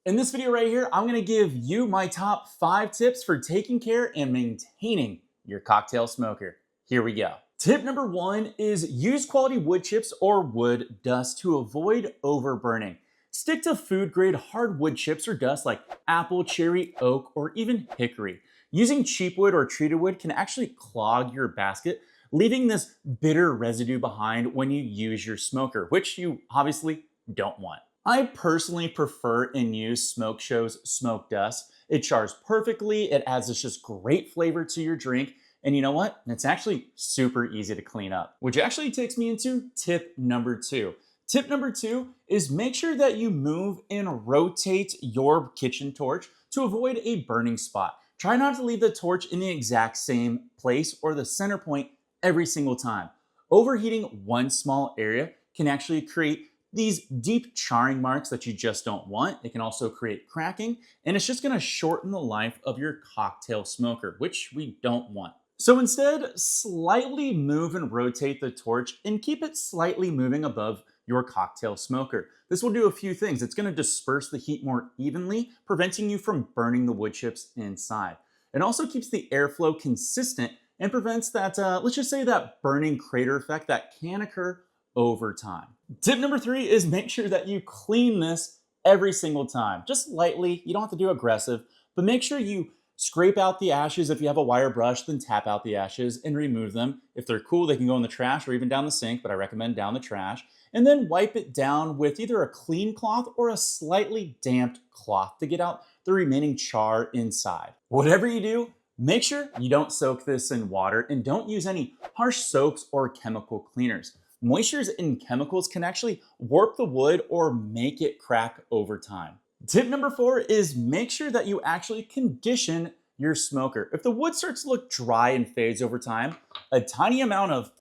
In this video right here, I'm gonna give you my top 5 tips for taking care and maintaining your cocktail smoker. Here we go. Tip number 1 is use quality wood chips or wood dust to avoid overburning. Stick to food grade hardwood chips or dust like apple, cherry, oak, or even hickory. Using cheap wood or treated wood can actually clog your basket, leaving this bitter residue behind when you use your smoker, which you obviously don't want. I personally prefer and use Smoke Show's Smoke Dust. It chars perfectly, it adds this just great flavor to your drink, and you know what? It's actually super easy to clean up, which actually takes me into tip number 2. Tip number 2 is make sure that you move and rotate your kitchen torch to avoid a burning spot. Try not to leave the torch in the exact same place or the center point every single time. Overheating one small area can actually create these deep charring marks that you just don't want. It can also create cracking, and it's just gonna shorten the life of your cocktail smoker, which we don't want. So instead, slightly move and rotate the torch and keep it slightly moving above your cocktail smoker. This will do a few things. It's gonna disperse the heat more evenly, preventing you from burning the wood chips inside. It also keeps the airflow consistent and prevents that, let's just say that burning crater effect that can occur over time. Tip number 3 is make sure that you clean this every single time. Just lightly, you don't have to do aggressive, but make sure you scrape out the ashes. If you have a wire brush, then tap out the ashes and remove them. If they're cool, they can go in the trash or even down the sink, but I recommend down the trash. And then wipe it down with either a clean cloth or a slightly damped cloth to get out the remaining char inside. Whatever you do, make sure you don't soak this in water and don't use any harsh soaps or chemical cleaners. Moistures and chemicals can actually warp the wood or make it crack over time. Tip number 4 is make sure that you actually condition your smoker. If the wood starts to look dry and fades over time, a tiny amount of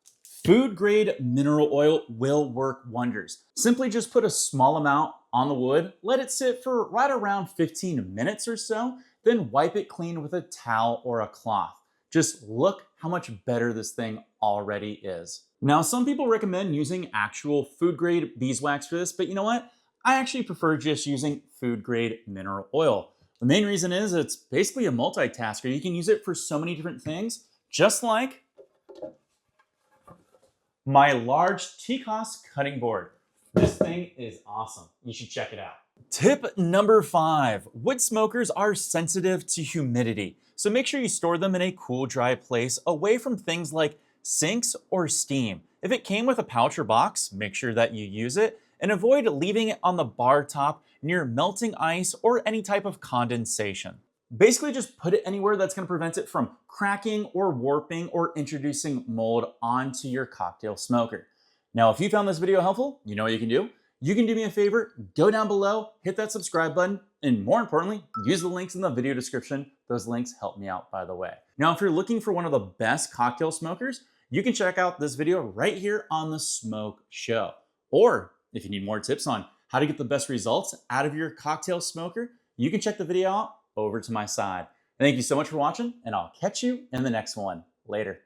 food grade mineral oil will work wonders. Simply just put a small amount on the wood, let it sit for right around 15 minutes or so, then wipe it clean with a towel or a cloth. Just look how much better this thing already is. Now, some people recommend using actual food grade beeswax for this, but you know what? I actually prefer just using food grade mineral oil. The main reason is it's basically a multitasker. You can use it for so many different things, just like my large TCOS cutting board. This thing is awesome. You should check it out. Tip number 5, wood smokers are sensitive to humidity. So make sure you store them in a cool, dry place away from things like sinks or steam. If it came with a pouch or box, make sure that you use it and avoid leaving it on the bar top near melting ice or any type of condensation. Basically just put it anywhere that's gonna prevent it from cracking or warping or introducing mold onto your cocktail smoker. Now, if you found this video helpful, you know what you can do. You can do me a favor, go down below, hit that subscribe button, and more importantly, use the links in the video description. Those links help me out, by the way. Now, if you're looking for one of the best cocktail smokers, you can check out this video right here on the Smoke Show. Or if you need more tips on how to get the best results out of your cocktail smoker, you can check the video out over to my side. Thank you so much for watching, and I'll catch you in the next one. Later.